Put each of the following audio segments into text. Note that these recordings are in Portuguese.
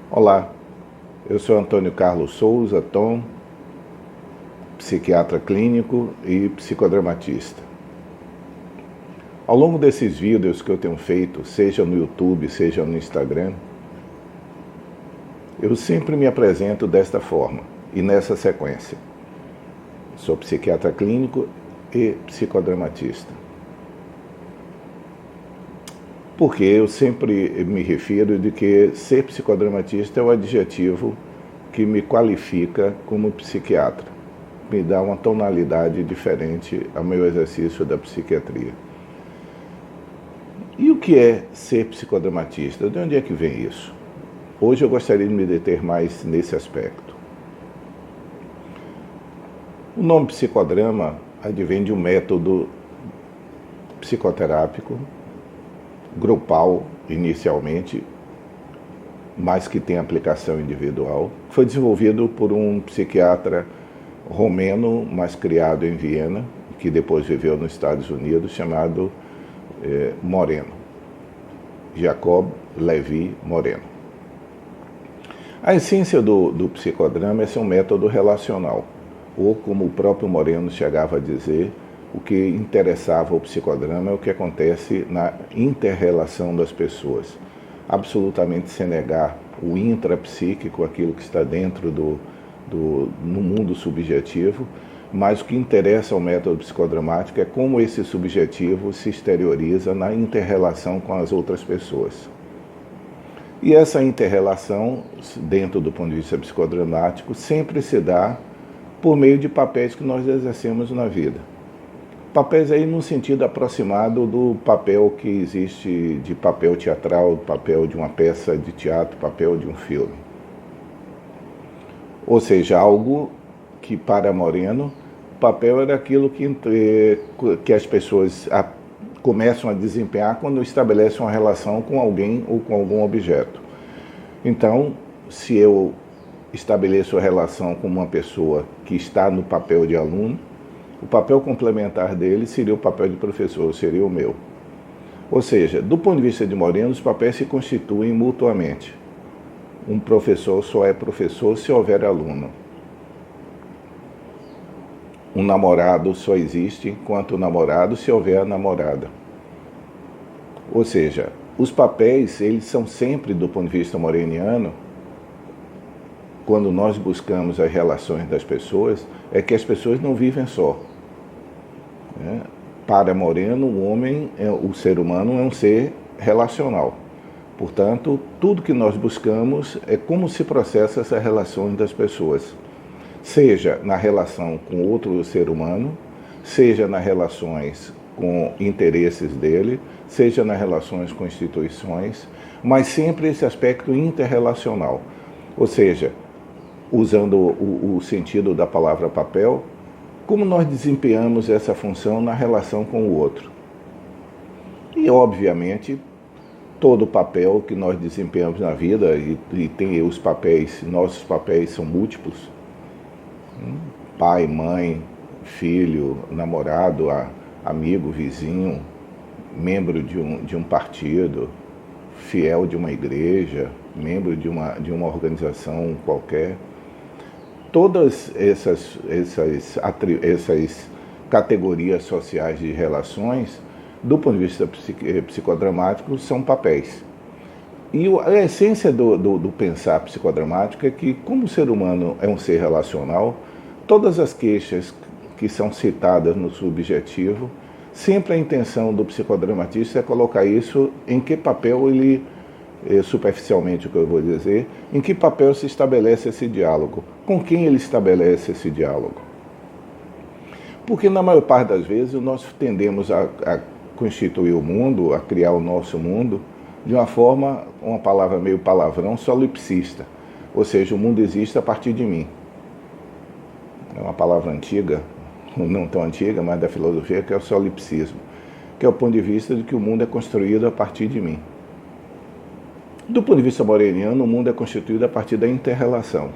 Olá, eu sou Antônio Carlos Souza Tom, psiquiatra clínico e psicodramatista. Ao longo desses vídeos que eu tenho feito, seja no YouTube, seja no Instagram, eu sempre me apresento desta forma e nessa sequência. Sou psiquiatra clínico e psicodramatista. Porque eu sempre me refiro de que ser psicodramatista é o adjetivo que me qualifica como psiquiatra. Me dá uma tonalidade diferente ao meu exercício da psiquiatria. E o que é ser psicodramatista? De onde é que vem isso? Hoje eu gostaria de me deter mais nesse aspecto. O nome psicodrama advém de um método psicoterápico, grupal inicialmente, mas que tem aplicação individual. Foi desenvolvido por um psiquiatra romeno, mas criado em Viena, que depois viveu nos Estados Unidos, chamado Moreno, Jacob Levi Moreno. A essência do psicodrama é ser um método relacional, ou como o próprio Moreno chegava a dizer, o que interessava ao psicodrama é o que acontece na inter-relação das pessoas, absolutamente sem negar o intrapsíquico, aquilo que está dentro no mundo subjetivo, mas o que interessa ao método psicodramático é como esse subjetivo se exterioriza na inter-relação com as outras pessoas. E essa inter-relação, dentro do ponto de vista psicodramático, sempre se dá por meio de papéis que nós exercemos na vida. Papéis aí no sentido aproximado do papel que existe de papel teatral, papel de uma peça de teatro, papel de um filme. Ou seja, algo que para Moreno, o papel era aquilo que as pessoas começam a desempenhar quando estabelecem uma relação com alguém ou com algum objeto. Então, se eu estabeleço a relação com uma pessoa que está no papel de aluno, o papel complementar dele seria o papel de professor, seria o meu. Ou seja, do ponto de vista de Moreno, os papéis se constituem mutuamente. Um professor só é professor se houver aluno. Um namorado só existe enquanto namorado se houver namorada. Ou seja, os papéis, eles são sempre, do ponto de vista moreniano, quando nós buscamos as relações das pessoas, é que as pessoas não vivem só. Para Moreno, o ser humano é um ser relacional. Portanto, tudo que nós buscamos é como se processa essas relações das pessoas. Seja na relação com outro ser humano, seja nas relações com interesses dele, seja nas relações com instituições, mas sempre esse aspecto interrelacional. Ou seja, usando o sentido da palavra papel, como nós desempenhamos essa função na relação com o outro. E, obviamente, todo papel que nós desempenhamos na vida, e tem os papéis, nossos papéis são múltiplos, pai, mãe, filho, namorado, amigo, vizinho, membro de um partido, fiel de uma igreja, membro de uma organização qualquer. Todas essas categorias sociais de relações, do ponto de vista psicodramático, são papéis. E a essência do pensar psicodramático é que, como o ser humano é um ser relacional, todas as queixas que são citadas no subjetivo, sempre a intenção do psicodramatista é colocar isso em que papel ele, superficialmente o que eu vou dizer, em que papel se estabelece esse diálogo, com quem ele estabelece esse diálogo. Porque na maior parte das vezes nós tendemos a constituir o mundo, a criar o nosso mundo, de uma forma, uma palavra meio palavrão, solipsista. Ou seja, o mundo existe a partir de mim. É uma palavra antiga, não tão antiga, mas da filosofia, que é o solipsismo, que é o ponto de vista de que o mundo é construído a partir de mim. Do ponto de vista moreniano, o mundo é constituído a partir da inter-relação,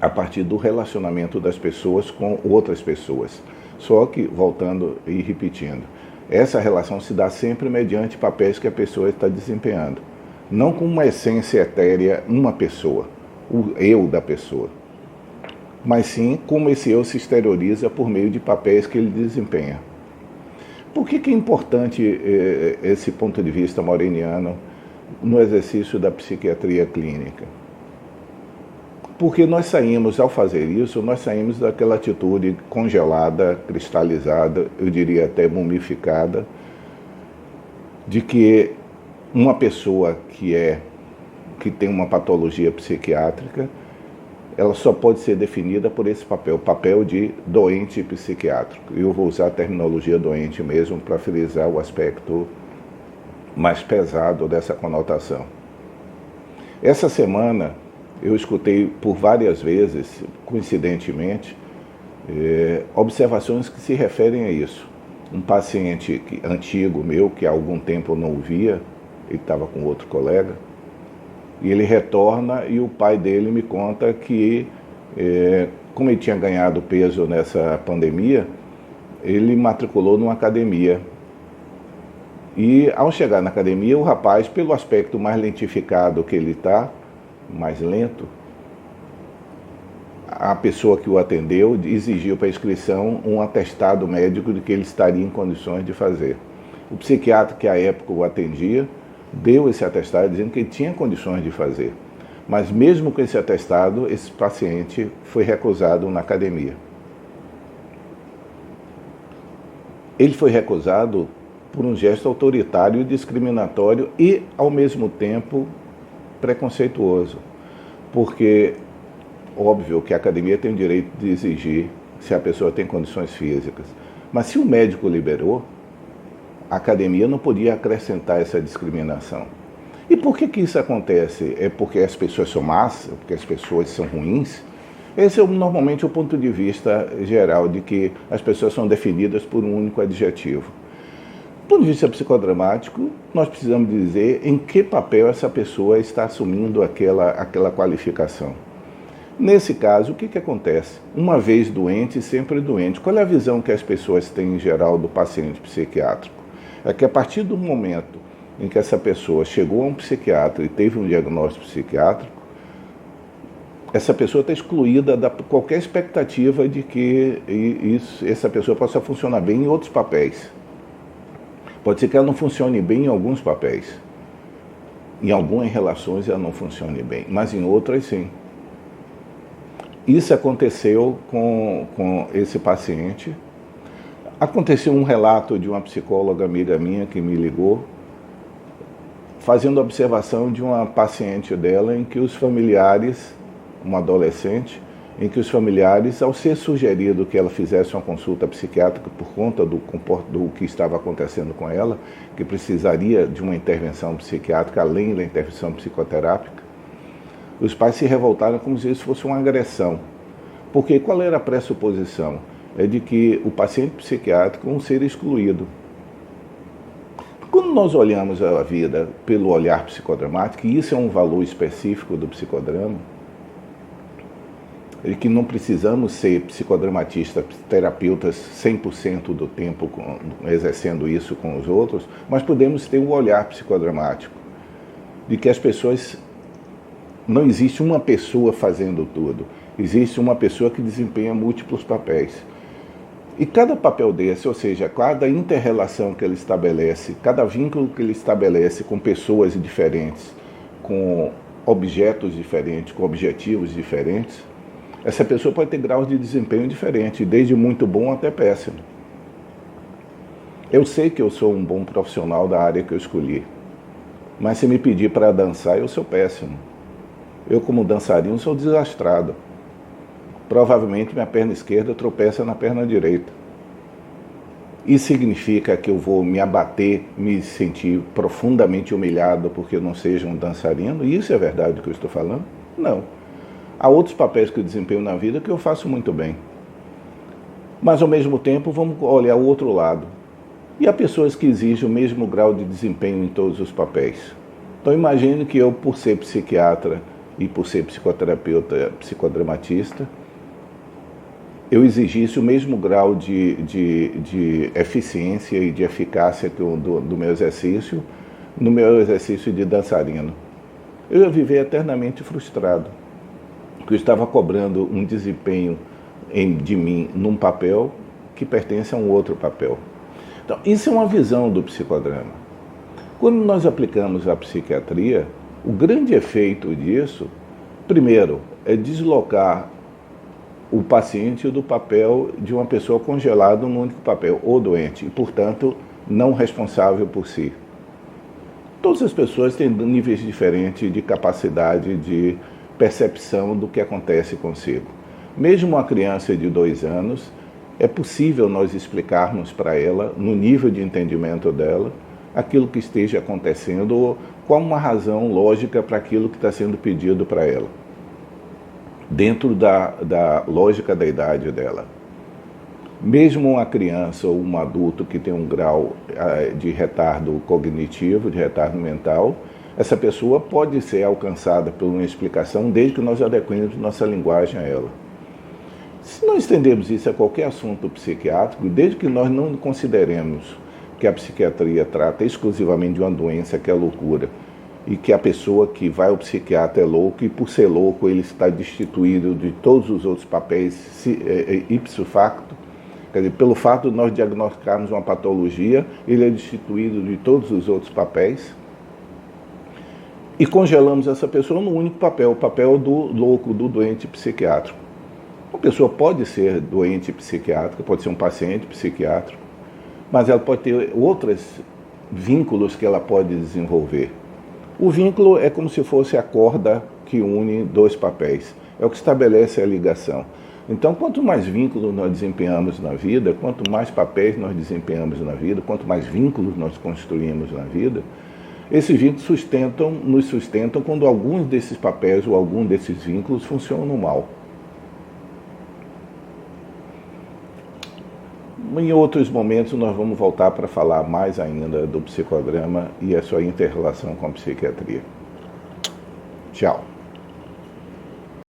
a partir do relacionamento das pessoas com outras pessoas. Só que, voltando e repetindo, essa relação se dá sempre mediante papéis que a pessoa está desempenhando. não como uma essência etérea, uma pessoa, o eu da pessoa, mas sim como esse eu se exterioriza por meio de papéis que ele desempenha. Por que é importante esse ponto de vista mauriniano no exercício da psiquiatria clínica? Porque nós saímos, ao fazer isso, nós saímos daquela atitude congelada, cristalizada, eu diria até mumificada, de que uma pessoa que tem uma patologia psiquiátrica, ela só pode ser definida por esse papel, o papel de doente psiquiátrico. Eu vou usar a terminologia doente mesmo para frisar o aspecto mais pesado dessa conotação. Essa semana eu escutei por várias vezes, coincidentemente, observações que se referem a isso. Um paciente antigo meu, que há algum tempo eu não o via, ele estava com outro colega, e ele retorna e o pai dele me conta que, como ele tinha ganhado peso nessa pandemia, ele matriculou numa academia. E ao chegar na academia, o rapaz, pelo aspecto mais lentificado que ele está, mais lento, a pessoa que o atendeu exigiu para a inscrição um atestado médico de que ele estaria em condições de fazer. O psiquiatra que à época o atendia deu esse atestado dizendo que ele tinha condições de fazer. Mas mesmo com esse atestado, esse paciente foi recusado na academia. Ele foi recusado por um gesto autoritário, discriminatório e, ao mesmo tempo, preconceituoso. Porque, óbvio que a academia tem o direito de exigir se a pessoa tem condições físicas. Mas se o médico liberou, a academia não podia acrescentar essa discriminação. E por que isso acontece? É porque as pessoas são más? É porque as pessoas são ruins? Esse é normalmente o ponto de vista geral de que as pessoas são definidas por um único adjetivo. Do ponto de vista psicodramático, nós precisamos dizer em que papel essa pessoa está assumindo aquela qualificação. Nesse caso, o que acontece? Uma vez doente, sempre doente. Qual é a visão que as pessoas têm em geral do paciente psiquiátrico? É que a partir do momento em que essa pessoa chegou a um psiquiatra e teve um diagnóstico psiquiátrico, essa pessoa está excluída de qualquer expectativa de que essa pessoa possa funcionar bem em outros papéis. Pode ser que ela não funcione bem em alguns papéis. Em algumas relações ela não funcione bem, mas em outras sim. Isso aconteceu com esse paciente. Aconteceu um relato de uma psicóloga amiga minha que me ligou, fazendo observação de uma paciente dela em que os familiares, uma adolescente, em que os familiares, ao ser sugerido que ela fizesse uma consulta psiquiátrica por conta do que estava acontecendo com ela, que precisaria de uma intervenção psiquiátrica além da intervenção psicoterápica, os pais se revoltaram como se isso fosse uma agressão. Porque qual era a pressuposição? É de que o paciente psiquiátrico é um ser excluído. Quando nós olhamos a vida pelo olhar psicodramático, e isso é um valor específico do psicodrama, é que não precisamos ser psicodramatistas, terapeutas 100% do tempo exercendo isso com os outros, mas podemos ter um olhar psicodramático, de que as pessoas, não existe uma pessoa fazendo tudo, existe uma pessoa que desempenha múltiplos papéis. E cada papel desse, ou seja, cada inter-relação que ele estabelece, cada vínculo que ele estabelece com pessoas diferentes, com objetos diferentes, com objetivos diferentes, essa pessoa pode ter graus de desempenho diferentes, desde muito bom até péssimo. Eu sei que eu sou um bom profissional da área que eu escolhi, mas se me pedir para dançar, eu sou péssimo. Eu, como dançarino, sou desastrado. Provavelmente minha perna esquerda tropeça na perna direita. Isso significa que eu vou me abater, me sentir profundamente humilhado porque eu não seja um dançarino? E isso é verdade que eu estou falando? Não. Há outros papéis que eu desempenho na vida que eu faço muito bem. Mas, ao mesmo tempo, vamos olhar o outro lado. E há pessoas que exigem o mesmo grau de desempenho em todos os papéis. Então, imagine que eu, por ser psiquiatra e por ser psicoterapeuta, psicodramatista, eu exigisse o mesmo grau de eficiência e de eficácia do meu exercício no meu exercício de dançarino. Eu ia viver eternamente frustrado, porque eu estava cobrando um desempenho de mim num papel que pertence a um outro papel. Então, isso é uma visão do psicodrama. Quando nós aplicamos a psiquiatria, o grande efeito disso, primeiro, é deslocar o paciente do papel de uma pessoa congelada num único papel, ou doente, e, portanto, não responsável por si. Todas as pessoas têm níveis diferentes de capacidade de percepção do que acontece consigo. Mesmo uma criança de 2 anos, é possível nós explicarmos para ela, no nível de entendimento dela, aquilo que esteja acontecendo ou qual uma razão lógica para aquilo que está sendo pedido para ela, dentro da lógica da idade dela. Mesmo uma criança ou um adulto que tem um grau de retardo cognitivo, de retardo mental, essa pessoa pode ser alcançada por uma explicação desde que nós adequemos nossa linguagem a ela. Se nós estendemos isso a qualquer assunto psiquiátrico, desde que nós não consideremos que a psiquiatria trata exclusivamente de uma doença que é a loucura, e que a pessoa que vai ao psiquiatra é louco, e por ser louco ele está destituído de todos os outros papéis ipso facto. Quer dizer, pelo fato de nós diagnosticarmos uma patologia, ele é destituído de todos os outros papéis e congelamos essa pessoa no único papel, o papel do louco, do doente psiquiátrico. Uma pessoa pode ser doente psiquiátrica, pode ser um paciente psiquiátrico, mas ela pode ter outros vínculos que ela pode desenvolver. O vínculo é como se fosse a corda que une 2 papéis, é o que estabelece a ligação. Então, quanto mais vínculos nós desempenhamos na vida, quanto mais papéis nós desempenhamos na vida, quanto mais vínculos nós construímos na vida, esses vínculos nos sustentam quando alguns desses papéis ou algum desses vínculos funcionam mal. Em outros momentos nós vamos voltar para falar mais ainda do psicodrama e a sua inter-relação com a psiquiatria. Tchau.